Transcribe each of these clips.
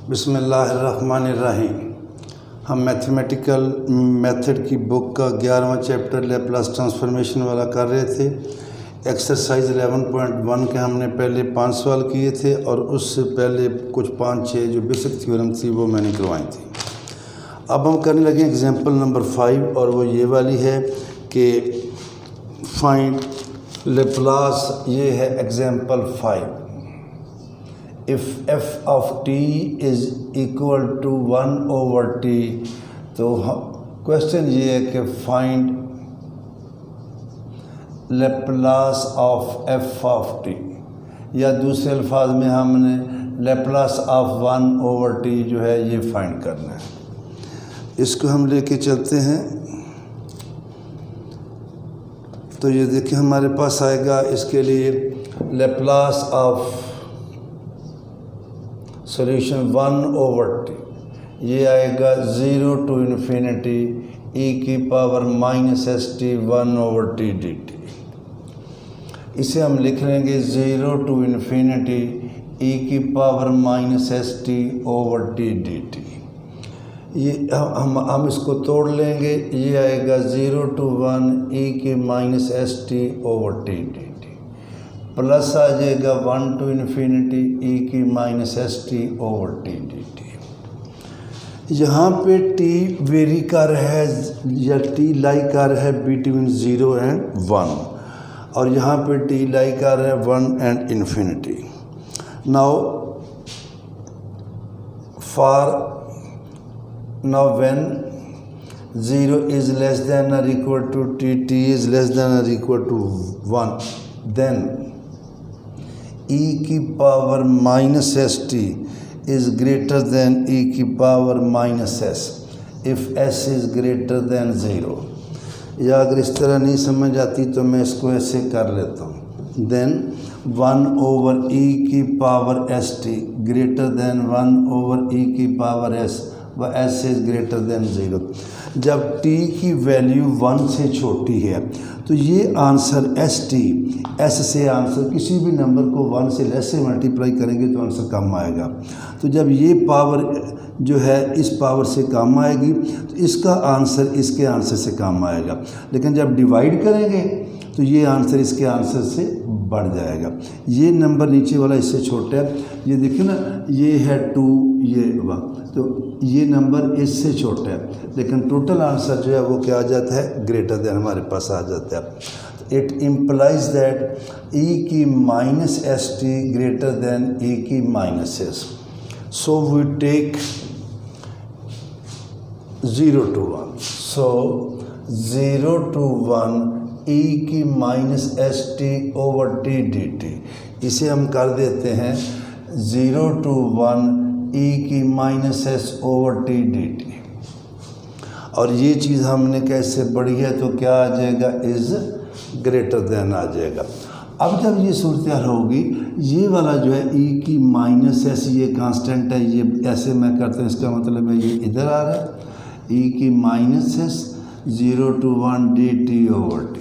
बिस्मिल्लाहिर्रहमानिर्रहीम। हम mathematical method की बुक का 11वां चैप्टर लैप्लास ट्रांसफॉर्मेशन वाला कर रहे थे। एक्सरसाइज 11.1 के हमने पहले 5 सवाल किए थे और उससे पहले कुछ 5-6 जो बेसिक थ्योरम थी वो मैंने करवाई थी। अब हम करने लगे एग्जांपल नंबर 5 और वो ये वाली है कि फाइंड लैप्लास। ये है example 5। If f of t is equal to 1/t, तो क्वेश्चन ये है कि find Laplace of f of t, या दूसरे अल्फाज में हमने लैप्लास ऑफ 1/t जो है ये फाइंड करना है। इसको हम लेके चलते हैं तो ये देखिए हमारे पास आएगा इसके लिए लैप्लास ऑफ सॉल्यूशन 1/t, ये आएगा 0 to infinity e की पावर -st 1/t dt। इसे हम लिख लेंगे 0 to infinity e की पावर -st/t dt। ये हम इसको तोड़ लेंगे, ये आएगा 0 to 1 e की -st/t dt प्लस आ जाएगा 1 to infinity e की -st/t dt। यहाँ पे t वेरी कर है या t लाई कर है बिटवीन 0 and 1, और यहाँ पे t लाई कर है 1 and infinity। now when 0 is less than or equal to t is less than or equal to 1, then e की power -st is greater than e की power -s if s is greater than 0। या अगर इस तरह नहीं समझ आती तो मैं इसको ऐसे कर लेता हूँ, then 1/e की power st greater than 1/e की पावर s व s is greater than 0। जब t की वैल्यू 1 से छोटी है तो ये आंसर s से आंसर किसी भी नंबर को 1 से लेस से मल्टीप्लाई करेंगे तो आंसर कम आएगा। तो जब ये पावर जो है इस पावर से कम आएगी तो इसका आंसर इसके आंसर से कम आएगा, लेकिन जब डिवाइड करेंगे तो ये आंसर इसके आंसर से बढ़ जाएगा। ये नंबर नीचे वाला इससे छोटा है, ये देखिए ना, ये है 2, ये 1, तो ये नंबर इससे छोटा है, लेकिन टोटल आंसर जो है वो क्या आ जाता है, ग्रेटर देन हमारे पास आ जाता है। इट इम्प्लाइज दैट e की -st ग्रेटर देन e की -s। So we take 0 to 1, so 0 to 1 e की -st/t dt। इसे हम कर देते हैं 0 to 1 e की -s/t dt। और ये चीज़ हमने कैसे बढ़ी है तो क्या आ जाएगा, इज़ ग्रेटर देन आ जाएगा। अब जब ये सूरत होगी, ये वाला जो है e की -s, ये कांस्टेंट है, ये ऐसे मैं करता हूँ, इसका मतलब है ये इधर आ रहा है, e की -s 0 to 1 dt/t।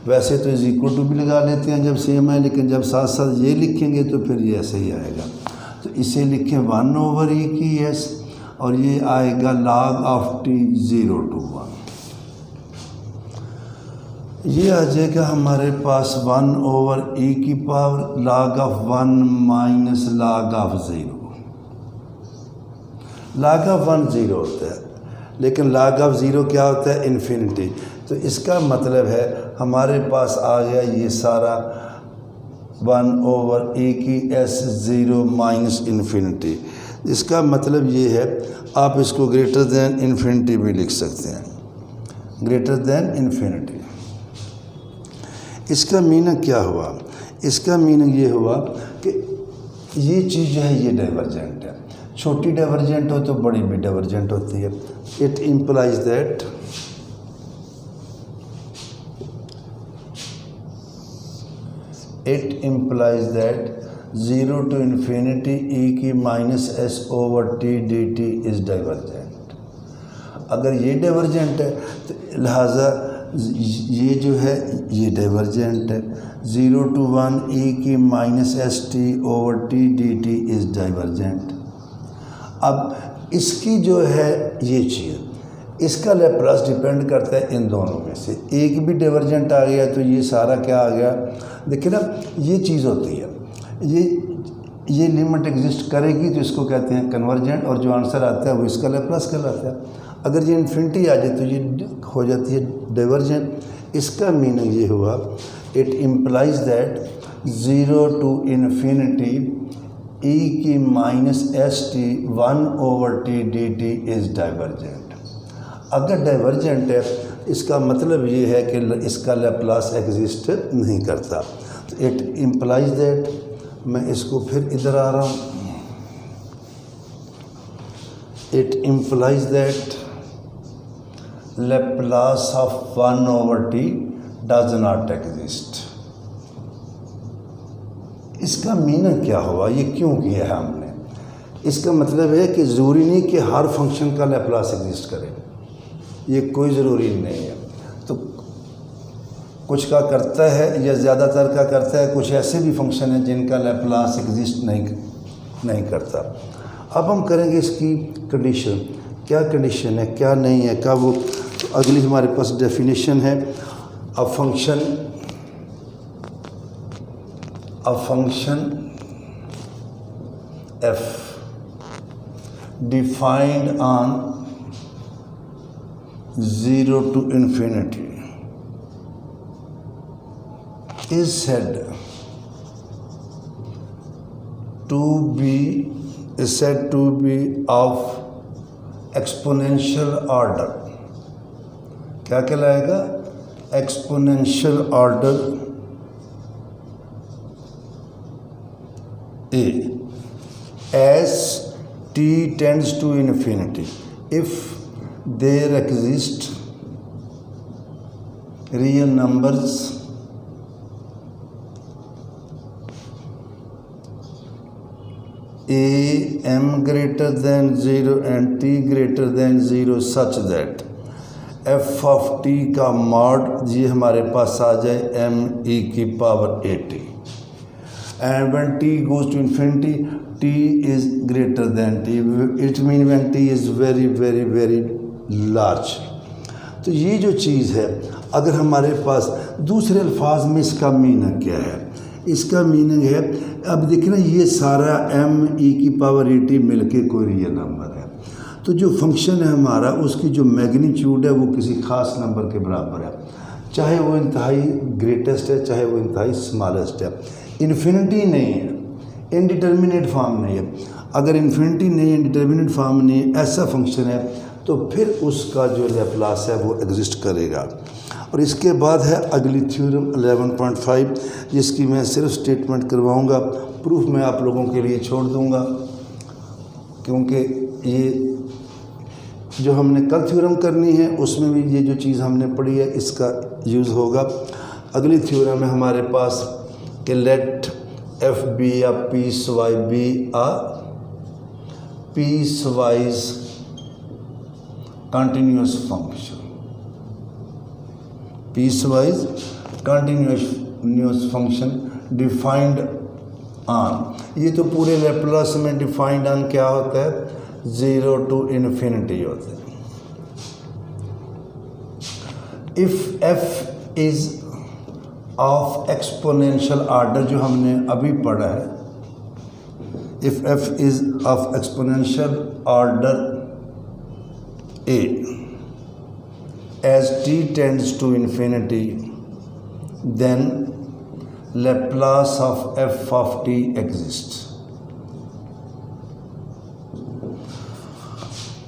वैसे तो इज इक्वल टू भी लगा लेते हैं जब सेम है, लेकिन जब साथ साथ ये लिखेंगे तो फिर ये ऐसे ही आएगा। तो इसे लिखें 1/e की s, और ये आएगा log of t 0 to 1। ये आ जाएगा हमारे पास 1/e की power log of 1 minus log of 0। log of 1 0 होता है, लेकिन log of 0 क्या होता है, इन्फिनिटी। तो इसका मतलब है हमारे पास आ गया ये सारा 1/e की s 0 माइनस इन्फिनिटी। इसका मतलब ये है, आप इसको ग्रेटर दैन इन्फिनिटी भी लिख सकते हैं, ग्रेटर दैन इन्फिनिटी। इसका मीनिंग क्या हुआ, इसका मीनिंग ये हुआ कि ये चीज़ जो है ये डाइवर्जेंट है। छोटी डाइवर्जेंट हो तो बड़ी भी डाइवर्जेंट होती है। It implies that it implies that 0 to infinity e की -s/t dt is divergent। अगर ये डाइवर्जेंट है तो लिहाजा ये जो है ये डाइवर्जेंट है। 0 to 1 e की -st/t dt इज़ डाइवर्जेंट। अब इसकी जो है ये चीज़, इसका लैप्लास डिपेंड करता है इन दोनों में से। एक भी डाइवर्जेंट आ गया तो ये सारा क्या आ गया। देखिए ना, ये चीज़ होती है, ये लिमिट एग्जिस्ट करेगी तो इसको कहते हैं कन्वर्जेंट, और जो आंसर आता है वो इसका लैप्लास कहलाता है। अगर ये इन्फिनिटी आ जाए तो ये हो जाती है डाइवर्जेंट। इसका मीनिंग ये हुआ, it implies that 0 to infinity e की minus S T 1/t dt is divergent. अगर डाइवर्जेंट है इसका मतलब ये है कि इसका लैप्लास एग्जिस्ट नहीं करता। तो इट इम्प्लाइज दैट, मैं इसको फिर इधर आ रहा हूँ, it implies that Laplace of 1/t does not exist. इसका मीनिंग क्या हुआ, ये क्यों किया है हमने? इसका मतलब है कि ज़रूरी नहीं कि हर फंक्शन का लैप्लास एग्जिस्ट करे, ये कोई ज़रूरी नहीं है। तो कुछ का करता है या ज़्यादातर का करता है, कुछ ऐसे भी फंक्शन हैं जिनका लैप्लास एग्जिस्ट नहीं करता। अब हम करेंगे इसकी कंडीशन, क्या कंडीशन है क्या नहीं है, क्या वो। तो अगली हमारे पास डेफिनेशन है, a function f defined on 0 to infinity is said to be of exponential order। क्या कहलाएगा? Exponential order A as t tends to infinity if there exist real numbers a m greater than 0 and t greater than 0 such that f of t का mod ये हमारे पास आ जाए m e की power at, and when t goes to infinity t is greater than t, it means when t is very very very large। तो ये जो चीज़ है, अगर हमारे पास दूसरे अल्फाज में इसका मीनिंग क्या है? इसका मीनिंग है, अब देखना ये सारा m e की पावर at मिलके कोई रियल नंबर है। तो जो फंक्शन है हमारा, उसकी जो मैग्नीट्यूड है वो किसी ख़ास नंबर के बराबर है, चाहे वो इंतहाई ग्रेटेस्ट है चाहे वो इंतहाई स्मॉलेस्ट है। इन्फिनिटी नहीं है, इनडिटर्मिनेट फॉर्म नहीं है। अगर इन्फिनिटी नहीं है, इनडिटर्मिनेट फॉर्म नहीं है, ऐसा फंक्शन है तो फिर उसका जो लैप्लास है वो एग्जिस्ट करेगा। और इसके बाद है अगली थ्योरम 11.5, जिसकी मैं सिर्फ स्टेटमेंट करवाऊंगा, प्रूफ मैं आप लोगों के लिए छोड़ दूंगा, क्योंकि ये जो हमने कल थ्योरम करनी है उसमें भी ये जो चीज़ हमने पढ़ी है इसका यूज़ होगा। अगली थ्योरम है हमारे पास कि late f be a piecewise be a piecewise continuous function, piecewise continuous function defined on, ये तो पूरे लैप्लास में डिफाइंड ऑन क्या होता है? 0 to infinity होता है। If f is of exponential order जो हमने अभी पढ़ा है, if f is of exponential order a as t tends to infinity, then Laplace of f of t exists।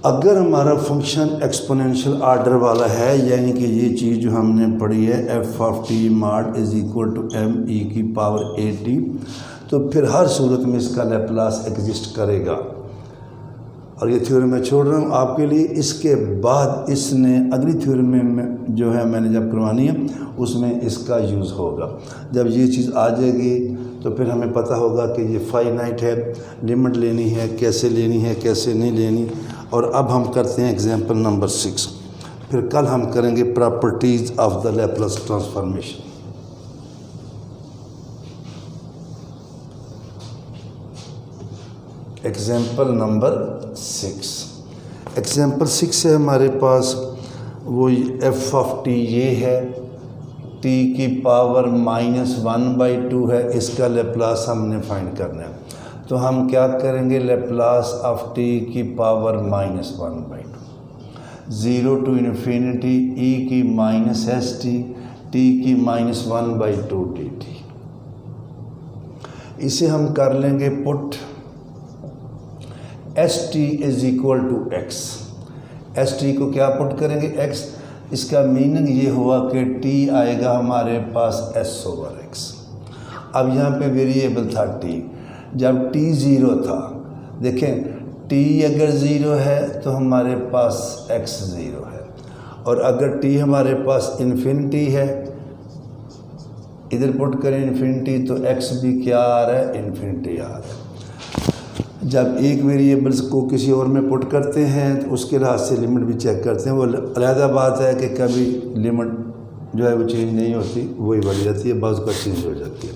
अगर हमारा फंक्शन एक्सपोनेंशियल आर्डर वाला है, यानी कि ये चीज़ जो हमने पढ़ी है F of T mod is equal to M E की पावर ए टी, तो फिर हर सूरत में इसका लैप्लास एग्जिस्ट करेगा। और ये थ्योरम मैं छोड़ रहा हूँ आपके लिए। इसके बाद इसने अगली थ्योरम में जो है मैंने जब करवानी है उसमें इसका यूज़ होगा। जब ये चीज़ आ जाएगी तो फिर हमें पता होगा कि ये फाइनाइट है, लिमिट लेनी है, कैसे लेनी है कैसे नहीं लेनी। और अब हम करते हैं एग्जाम्पल नंबर 6, फिर कल हम करेंगे properties of the Laplace transformation. Example number 6। Example 6 है हमारे पास, वो एफ ऑफ टी ये है, टी की पावर -1/2 है, इसका लेप्लास हमने फाइंड करना है। तो हम क्या करेंगे, लेप्लास ऑफ टी की पावर -1/2, 0 टू इन्फिनिटी ई की -st, टी की -1/2 dt। इसे हम कर लेंगे put S T is equal to X. S T को क्या पुट करेंगे, एक्स। इसका मीनिंग ये हुआ कि टी आएगा हमारे पास s/x। अब यहाँ पे वेरिएबल था टी, जब टी ज़ीरो था, देखें टी अगर ज़ीरो है तो हमारे पास x ज़ीरो है, और अगर टी हमारे पास इन्फिनिटी है, इधर पुट करें इन्फिनिटी, तो x भी क्या आ रहा है, इन्फिनिटी आ रहा है। जब एक वेरिएबल्स को किसी और में पुट करते हैं तो उसके लिहाज से लिमिट भी चेक करते हैं। वो अलग बात है कि कभी लिमिट जो है वो चेंज नहीं होती, वही बढ़ जाती है, बाज़ का चेंज हो जाती है।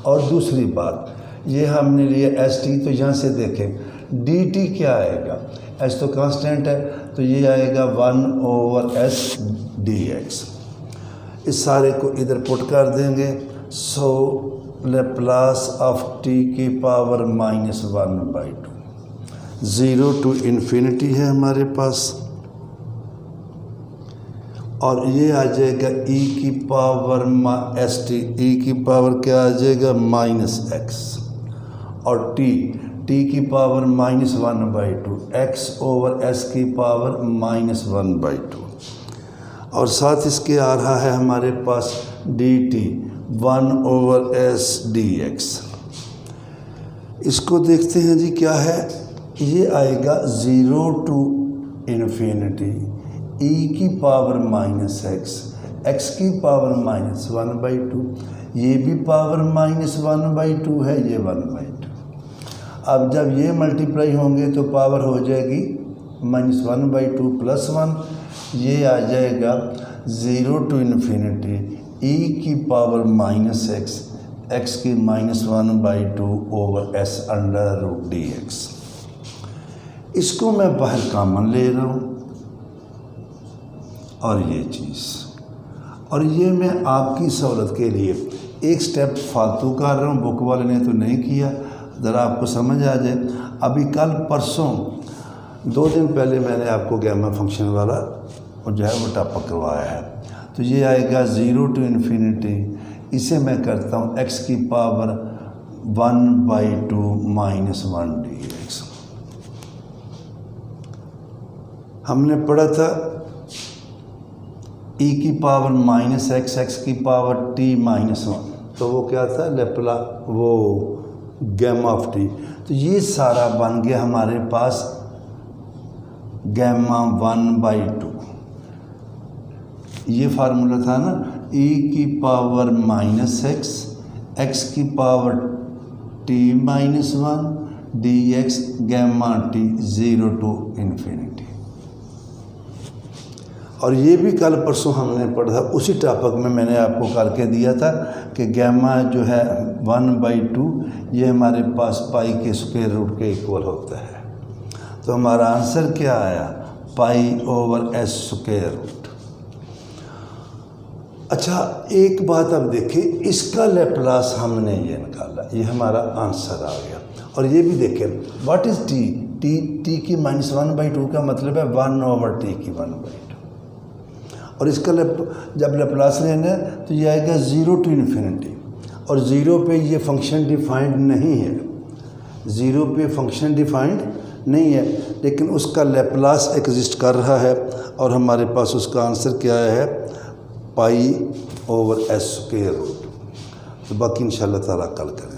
और दूसरी बात, ये हमने लिया एस टी, तो यहाँ से देखें डी टी क्या आएगा, एस तो कांस्टेंट है, तो ये आएगा 1/s dx। इस सारे को इधर पुट कर देंगे। सो लेप्लास ऑफ टी की पावर -1/2, 0 टू इन्फिनिटी है हमारे पास, और ये आ जाएगा e की पावर st, e की पावर क्या आ जाएगा -x, और t की पावर -1/2, x/s की पावर -1/2, और साथ इसके आ रहा है हमारे पास dt 1/s dx। इसको देखते हैं जी क्या है, ये आएगा 0 टू इन्फिनिटी e की पावर -x, x की पावर -1/2, ये भी पावर -1/2 है, ये 1/2। अब जब ये मल्टीप्लाई होंगे तो पावर हो जाएगी -1/2 + 1, ये आ जाएगा 0 टू इन्फिनिटी e की पावर -x, x की -1/2/s √dx। इसको मैं बाहर कॉमन ले रहा हूँ, और ये चीज़, और ये मैं आपकी सहूलत के लिए एक स्टेप फालतू कर रहा हूँ, बुक वाले ने तो नहीं किया, ज़रा आपको समझ आ जाए। अभी कल परसों 2 दिन पहले मैंने आपको गैमा फंक्शन वाला और जो है वो टॉपिक करवाया है। तो ये आएगा 0 टू इन्फिनिटी, इसे मैं करता हूँ x की पावर 1/2 -1 dx। हमने पढ़ा था e की पावर -x, x की पावर t -1, तो वो क्या था, लेप्ला वो गैमा ऑफ टी। तो ये सारा बन गया हमारे पास गैमा 1/2। ये फार्मूला था ना, e की पावर -x, x की power t -1 dx gamma t 0 to infinity. और ये भी कल परसों हमने पढ़ा, उसी टॉपिक में मैंने आपको करके दिया था कि गैमा जो है 1/2 ये हमारे पास पाई के स्क्वायर रूट के इक्वल होता है। तो हमारा आंसर क्या आया, π/s स्क्वायर रूट। अच्छा, एक बात अब देखिए, इसका लेप्लास हमने ये निकाला, ये हमारा आंसर आ गया। और ये भी देखें, व्हाट इज़ टी, टी की -1/2 का मतलब है 1/t की 1/2। और इसका जब लेप्लास लेना है तो ये आएगा 0 टू इन्फिनिटी, और 0 पे ये फंक्शन डिफाइंड नहीं है, 0 पे फंक्शन डिफाइंड नहीं है, लेकिन उसका लेप्लास एग्जिस्ट कर रहा है, और हमारे पास उसका आंसर क्या है, π/s स्क्वायर रूट। तो बाकी इंशाल्लाह ताला कल करें।